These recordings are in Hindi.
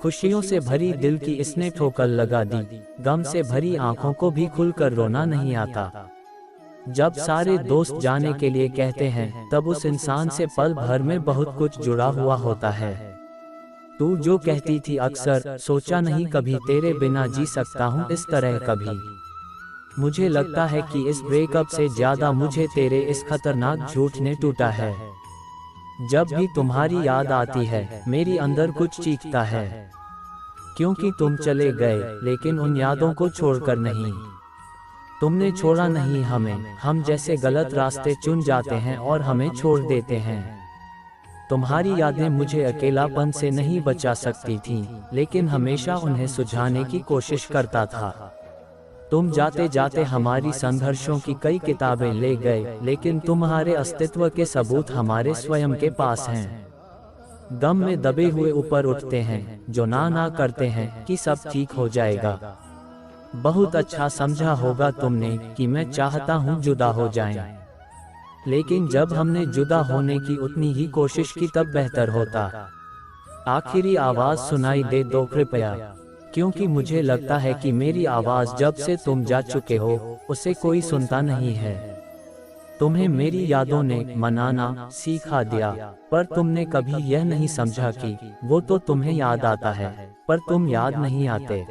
खुशियों से भरी दिल की इसने ठोकर लगा दी, गम से भरी आंखों को भी खुलकर रोना नहीं आता। जब सारे दोस्त जाने के लिए कहते हैं, तब उस इंसान से पल भर में बहुत कुछ जुड़ा हुआ होता है। तू जो कहती थी अक्सर, सोचा नहीं कभी तेरे बिना जी सकता हूँ इस तरह कभी। मुझे लगता है कि इस ब्रेकअप से ज्यादा मुझे तेरे इस खतरनाक झूठ ने टूटा है। जब भी तुम्हारी याद आती है, मेरी अंदर कुछ चीखता है, क्योंकि तुम चले गए, लेकिन उन यादों को छोड़कर नहीं। तुमने छोड़ा नहीं हमें, हम जैसे गलत रास्ते चुन जाते हैं और हमें छोड़ देते हैं। तुम्हारी यादें मुझे अकेलापन से नहीं बचा सकती थीं, लेकिन हमेशा उन्हें सुझाने की कोशिश करता था। तुम जाते जाते हमारी संघर्षों की कई किताबें ले गए, लेकिन तुम्हारे अस्तित्व के सबूत हमारे स्वयं के पास हैं। गम में दबे हुए ऊपर उठते हैं, जो ना करते हैं कि सब ठीक हो जाएगा। बहुत अच्छा समझा होगा तुमने कि मैं चाहता हूँ जुदा हो जाएं। लेकिन जब हमने जुदा होने की उतनी ही कोशिश की तब बेहतर होता। आखिरी आवाज सुनाई दे दो कृपया, क्योंकि मुझे लगता है कि मेरी आवाज जब से तुम जा चुके हो, उसे कोई सुनता नहीं है। तुम्हें मेरी यादों ने मनाना सिखा दिया, पर तुमने कभी यह नहीं समझा कि वो तो तुम्हें याद आता है, पर तुम याद नहीं आते।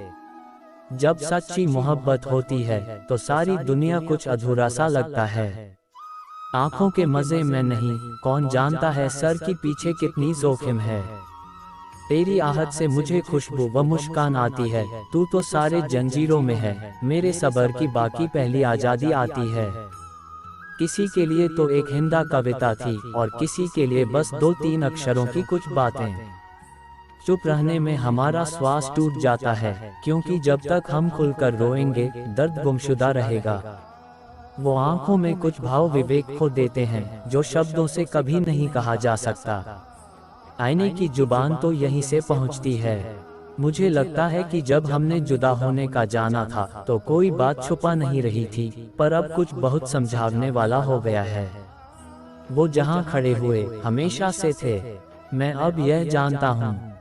जब सच्ची मोहब्बत होती है, तो सारी दुनिया कुछ अधूरा सा लगता है। आंखों के मजे में नहीं, कौन जानता है सर के पीछे कितनी जोखिम है। तेरी आहट से मुझे खुशबू व मुस्कान आती है, तू तो सारे जंजीरों में है, मेरे सबर की बाकी पहली आजादी आती है। किसी के लिए तो एक हिंदा कविता थी, और किसी के लिए बस 2-3 अक्षरों की कुछ बातें। चुप रहने में हमारा श्वास टूट जाता है, क्योंकि जब तक हम खुलकर रोएंगे, दर्द गुमशुदा रहेगा। वो आंखों में कुछ भाव विवेक खो देते हैं, जो शब्दों से कभी नहीं कहा जा सकता। आईने की जुबान तो यहीं से पहुंचती है। मुझे लगता है कि जब हमने जुदा होने का जाना था, तो कोई बात छुपा नहीं रही थी, पर अब कुछ बहुत समझाने वाला हो गया है। वो जहां खड़े हुए हमेशा से थे, मैं अब यह जानता हूँ।